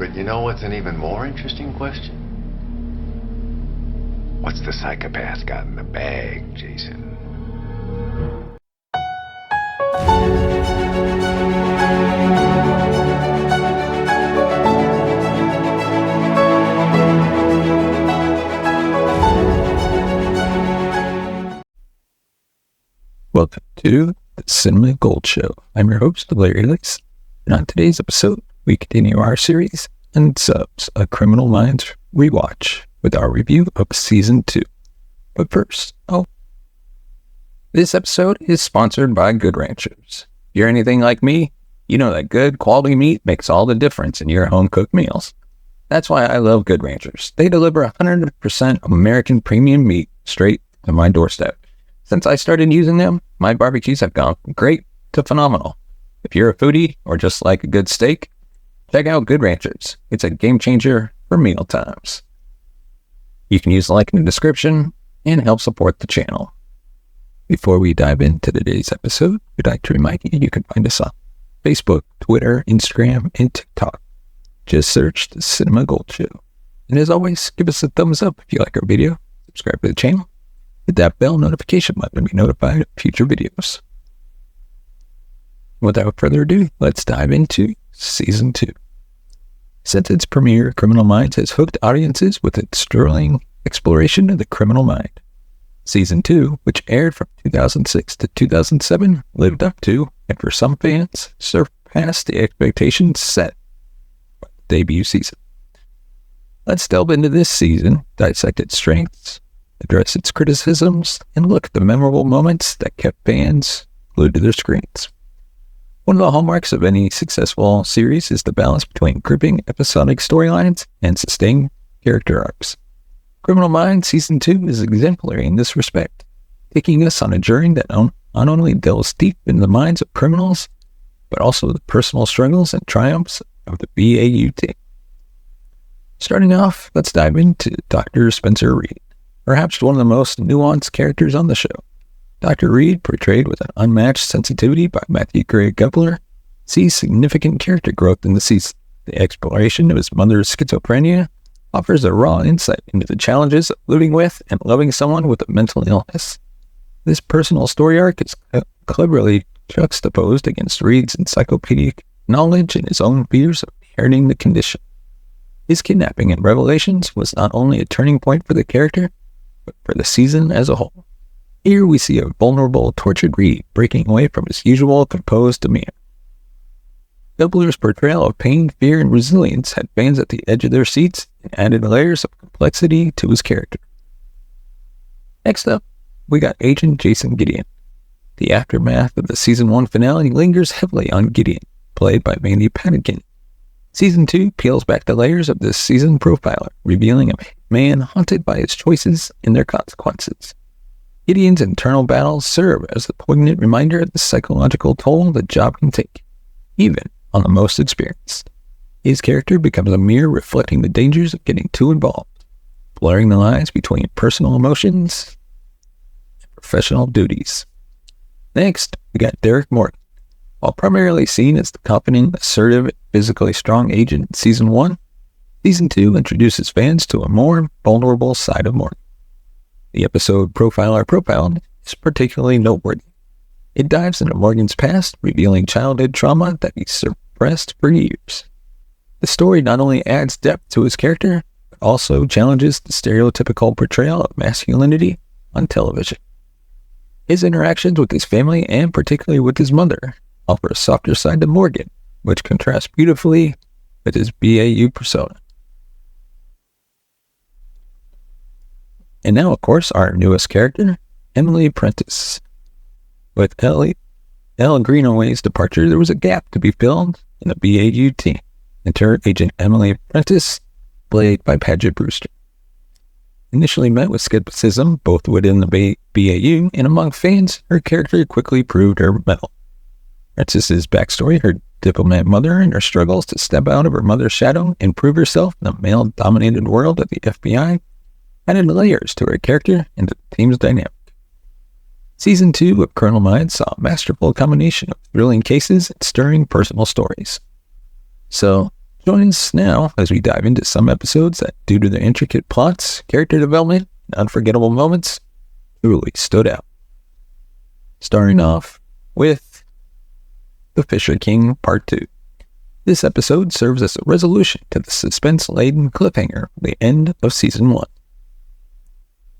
But you know what's an even more interesting question? What's the psychopath got in the bag, Jason? Welcome to the Cinema Gold Show. I'm your host, Larry Ellis, and on today's episode, we continue our series, Unsubs, a Criminal Minds Rewatch, with our review of Season 2. But first, this episode is sponsored by Good Ranchers. If you're anything like me, you know that good quality meat makes all the difference in your home-cooked meals. That's why I love Good Ranchers. They deliver 100% American premium meat straight to my doorstep. Since I started using them, my barbecues have gone from great to phenomenal. If you're a foodie or just like a good steak, check out Good Ranchers. It's a game changer for meal times. You can use the link in the description and help support the channel. Before we dive into today's episode, we'd like to remind you can find us on Facebook, Twitter, Instagram, and TikTok. Just search the Cinema Gold Show. And as always, give us a thumbs up if you like our video, subscribe to the channel, hit that bell notification button to be notified of future videos. Without further ado, let's dive into Season 2. Since its premiere, Criminal Minds has hooked audiences with its sterling exploration of the criminal mind. Season 2, which aired from 2006 to 2007, lived up to, and for some fans, surpassed the expectations set by the debut season. Let's delve into this season, dissect its strengths, address its criticisms, and look at the memorable moments that kept fans glued to their screens. One of the hallmarks of any successful series is the balance between gripping episodic storylines and sustained character arcs. Criminal Minds Season 2 is exemplary in this respect, taking us on a journey that not only delves deep into the minds of criminals, but also the personal struggles and triumphs of the BAU team. Starting off, let's dive into Dr. Spencer Reid, perhaps one of the most nuanced characters on the show. Dr. Reid, portrayed with an unmatched sensitivity by Matthew Gray Gubler, sees significant character growth in the season. The exploration of his mother's schizophrenia offers a raw insight into the challenges of living with and loving someone with a mental illness. This personal story arc is cleverly juxtaposed against Reid's encyclopedic knowledge and his own fears of inheriting the condition. His kidnapping and revelations was not only a turning point for the character, but for the season as a whole. Here we see a vulnerable, tortured Reid breaking away from his usual composed demeanor. Gubler's portrayal of pain, fear, and resilience had fans at the edge of their seats and added layers of complexity to his character. Next up, we got Agent Jason Gideon. The aftermath of the Season 1 finale lingers heavily on Gideon, played by Mandy Patinkin. Season 2 peels back the layers of this season profiler, revealing a man haunted by his choices and their consequences. Gideon's internal battles serve as a poignant reminder of the psychological toll the job can take, even on the most experienced. His character becomes a mirror reflecting the dangers of getting too involved, blurring the lines between personal emotions and professional duties. Next, we got Derek Morgan. While primarily seen as the confident, assertive, physically strong agent in Season 1, Season 2 introduces fans to a more vulnerable side of Morgan. The episode Profiler Profiled is particularly noteworthy. It dives into Morgan's past, revealing childhood trauma that he suppressed for years. The story not only adds depth to his character, but also challenges the stereotypical portrayal of masculinity on television. His interactions with his family, and particularly with his mother, offer a softer side to Morgan, which contrasts beautifully with his BAU persona. And now, of course, our newest character, Emily Prentice. With Elle Greenaway's departure, there was a gap to be filled in the BAU team. Enter Agent Emily Prentice, played by Paget Brewster. Initially met with skepticism both within the BAU and among fans, her character quickly proved her mettle. Prentice's backstory, her diplomat mother, and her struggles to step out of her mother's shadow and prove herself in the male-dominated world of the FBI, added layers to her character and to the team's dynamic. Season 2 of Criminal Minds saw a masterful combination of thrilling cases and stirring personal stories. So, Join us now as we dive into some episodes that, due to their intricate plots, character development, and unforgettable moments, truly stood out. Starting off with The Fisher King Part 2. This episode serves as a resolution to the suspense-laden cliffhanger of the end of Season 1.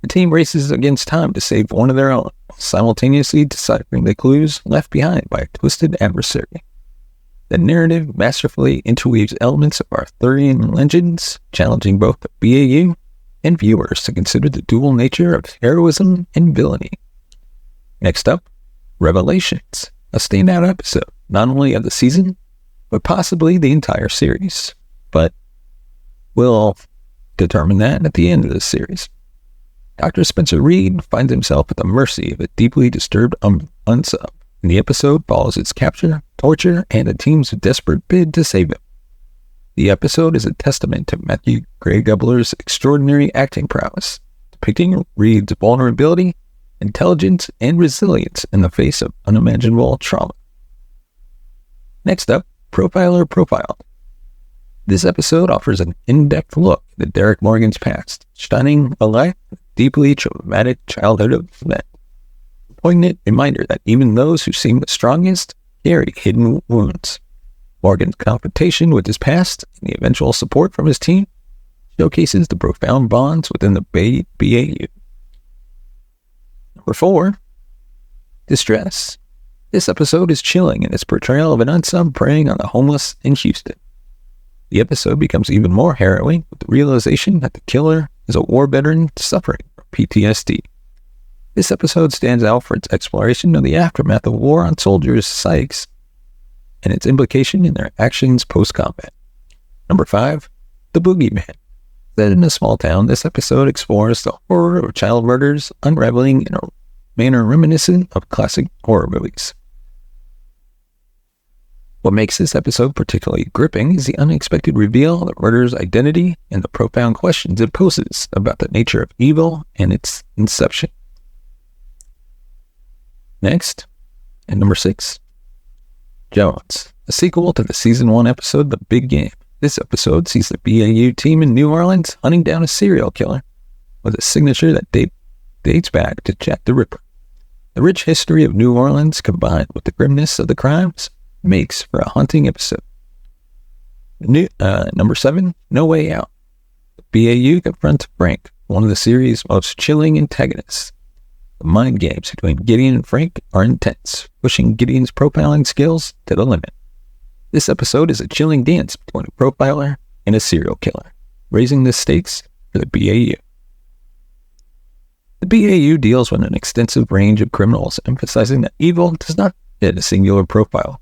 The team races against time to save one of their own, simultaneously deciphering the clues left behind by a twisted adversary. The narrative masterfully interweaves elements of Arthurian legends, challenging both the BAU and viewers to consider the dual nature of heroism and villainy. Next up, Revelations, a standout episode, not only of the season, but possibly the entire series. But we'll determine that at the end of the series. Dr. Spencer Reed finds himself at the mercy of a deeply disturbed Unsub, and the episode follows its capture, torture, and a team's desperate bid to save him. The episode is a testament to Matthew Gray Gubler's extraordinary acting prowess, depicting Reed's vulnerability, intelligence, and resilience in the face of unimaginable trauma. Next up, Profiler Profiled. This episode offers an in-depth look at Derek Morgan's past, shining a light on a deeply traumatic childhood event. A poignant reminder that even those who seem the strongest carry hidden wounds. Morgan's confrontation with his past and the eventual support from his team showcases the profound bonds within the BAU. Number 4, Distress. This episode is chilling in its portrayal of an unsub preying on the homeless in Houston. The episode becomes even more harrowing with the realization that the killer is a war veteran suffering from PTSD. This episode stands out for its exploration of the aftermath of war on soldiers' psyches and its implication in their actions post-combat. Number 5, The Boogeyman. Set in a small town, this episode explores the horror of child murders unraveling in a manner reminiscent of classic horror movies. What makes this episode particularly gripping is the unexpected reveal of the murderer's identity and the profound questions it poses about the nature of evil and its inception. Next, at number 6, Jones, a sequel to the Season 1 episode The Big Game. This episode sees the BAU team in New Orleans hunting down a serial killer with a signature that dates back to Jack the Ripper. The rich history of New Orleans combined with the grimness of the crimes makes for a haunting episode. Number 7, No Way Out. The BAU confronts Frank, one of the series' most chilling antagonists. The mind games between Gideon and Frank are intense, pushing Gideon's profiling skills to the limit. This episode is a chilling dance between a profiler and a serial killer, raising the stakes for the BAU. The BAU deals with an extensive range of criminals, emphasizing that evil does not fit a singular profile.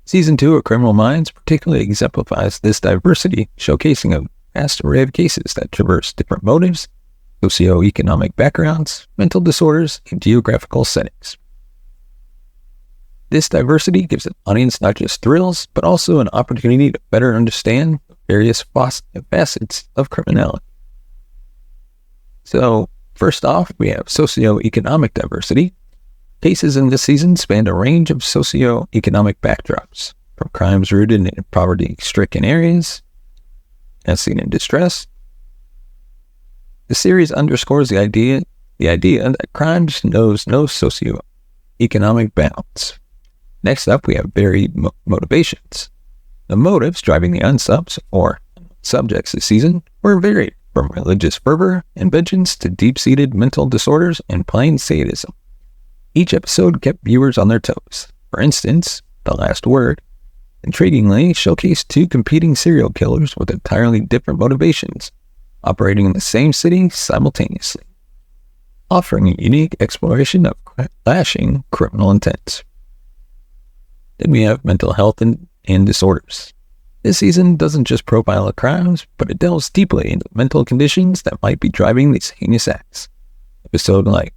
Season 2 of Criminal Minds particularly exemplifies this diversity, showcasing a vast array of cases that traverse different motives, socioeconomic backgrounds, mental disorders, and geographical settings. This diversity gives an audience not just thrills, but also an opportunity to better understand various facets of criminality. So, first off, we have socioeconomic diversity. Cases in this season spanned a range of socioeconomic backdrops, from crimes rooted in poverty-stricken areas, as seen in Distress. The series underscores the idea that crime knows no socioeconomic bounds. Next up, we have varied motivations. The motives driving the unsubs, or subjects this season, were varied, from religious fervor and vengeance to deep-seated mental disorders and plain sadism. Each episode kept viewers on their toes. For instance, The Last Word, intriguingly, showcased 2 competing serial killers with entirely different motivations, operating in the same city simultaneously, offering a unique exploration of clashing criminal intents. Then we have mental health and disorders. This season doesn't just profile the crimes, but it delves deeply into mental conditions that might be driving these heinous acts. Episode like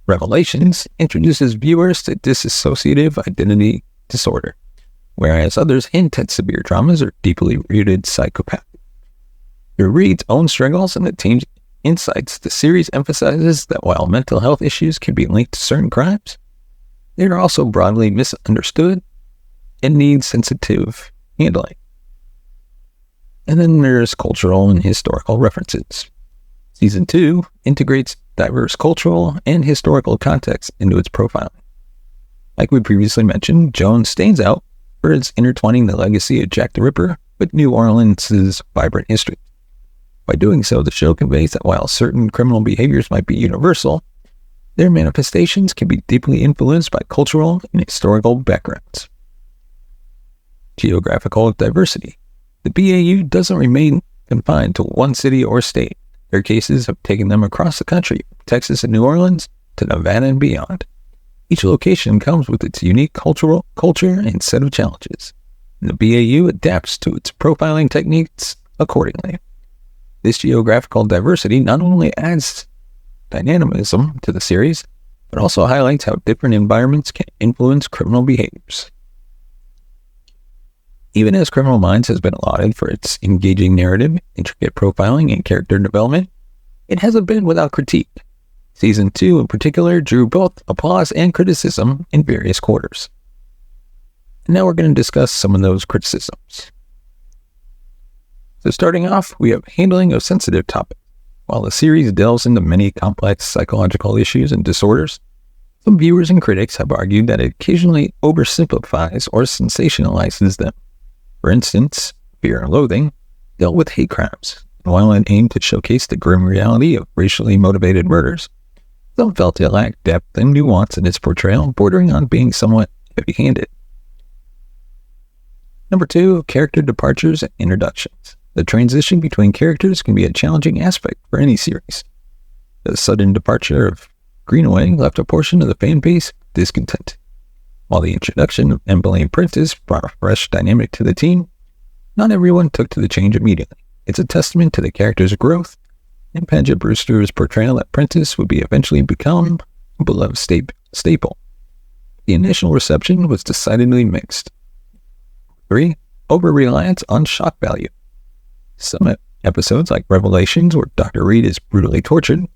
Revelations introduces viewers to dissociative identity disorder, whereas others hint at severe traumas or deeply rooted psychopathy. Through Reed's own struggles and the team's insights, the series emphasizes that while mental health issues can be linked to certain crimes, they are also broadly misunderstood and need sensitive handling. And then there's cultural and historical references. Season 2 integrates diverse cultural and historical context into its profiling. Like we previously mentioned, Joan stands out for its intertwining the legacy of Jack the Ripper with New Orleans' vibrant history. By doing so, the show conveys that while certain criminal behaviors might be universal, their manifestations can be deeply influenced by cultural and historical backgrounds. Geographical diversity. The BAU doesn't remain confined to one city or state. Their cases have taken them across the country, from Texas and New Orleans to Nevada and beyond. Each location comes with its unique culture and set of challenges, and the BAU adapts to its profiling techniques accordingly. This geographical diversity not only adds dynamism to the series, but also highlights how different environments can influence criminal behaviors. Even as Criminal Minds has been lauded for its engaging narrative, intricate profiling, and character development, it hasn't been without critique. Season 2 in particular drew both applause and criticism in various quarters. And now we're going to discuss some of those criticisms. So starting off, we have handling of sensitive topics. While the series delves into many complex psychological issues and disorders, some viewers and critics have argued that it occasionally oversimplifies or sensationalizes them. For instance, Fear and Loathing dealt with hate crimes, and while it aimed to showcase the grim reality of racially motivated murders, some felt it lacked depth and nuance in its portrayal, bordering on being somewhat heavy-handed. Number 2, character departures and introductions. The transition between characters can be a challenging aspect for any series. The sudden departure of Greenaway left a portion of the fan base discontent, while the introduction of Emily Prentice brought a fresh dynamic to the team. Not everyone took to the change immediately. It's a testament to the character's growth and Paget Brewster's portrayal that Prentice would eventually become a beloved staple. The initial reception was decidedly mixed. 3, over-reliance on shock value. Some episodes, like Revelations, where Dr. Reed is brutally tortured, were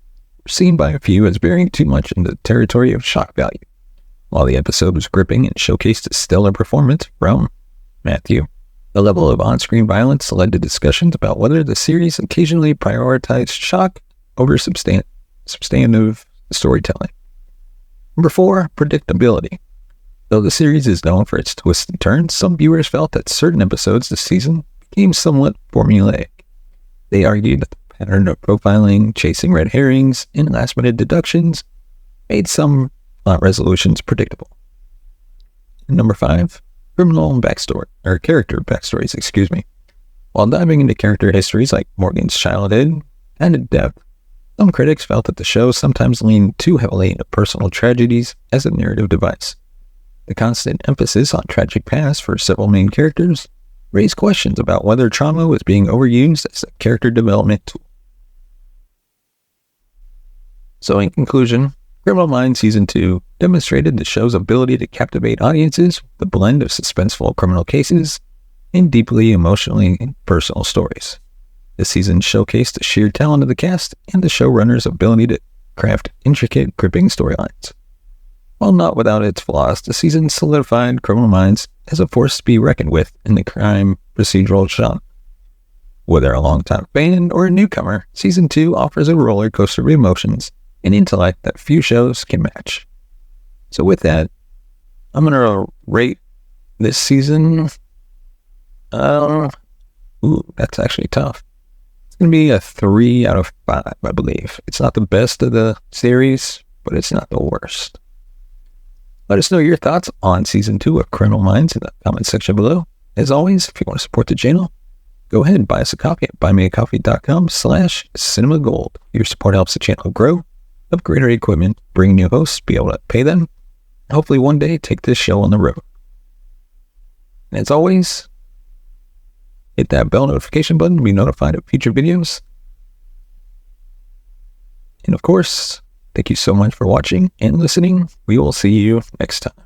seen by a few as veering too much in the territory of shock value. While the episode was gripping and showcased a stellar performance from Matthew, the level of on-screen violence led to discussions about whether the series occasionally prioritized shock over substantive storytelling. Number 4, predictability. Though the series is known for its twists and turns, some viewers felt that certain episodes this season became somewhat formulaic. They argued that the pattern of profiling, chasing red herrings, and last-minute deductions made some plot resolutions predictable. And number 5, character backstories. While diving into character histories like Morgan's childhood and in depth, some critics felt that the show sometimes leaned too heavily into personal tragedies as a narrative device. The constant emphasis on tragic pasts for several main characters raised questions about whether trauma was being overused as a character development tool. So in conclusion, Criminal Minds Season 2 demonstrated the show's ability to captivate audiences with a blend of suspenseful criminal cases and deeply emotionally personal stories. This season showcased the sheer talent of the cast and the showrunner's ability to craft intricate, gripping storylines. While not without its flaws, the season solidified Criminal Minds as a force to be reckoned with in the crime procedural genre. Whether a longtime fan or a newcomer, Season 2 offers a roller coaster of emotions and intellect that few shows can match. So with that, I'm going to rate this season. That's actually tough. It's going to be a 3 out of 5, I believe. It's not the best of the series, but it's not the worst. Let us know your thoughts on Season 2 of Criminal Minds in the comment section below. As always, if you want to support the channel, go ahead and buy us a coffee at buymeacoffee.com/cinemagold. Your support helps the channel grow, upgrade our equipment, bring new hosts, be able to pay them, and hopefully one day take this show on the road. And as always, hit that bell notification button to be notified of future videos. And of course, thank you so much for watching and listening. We will see you next time.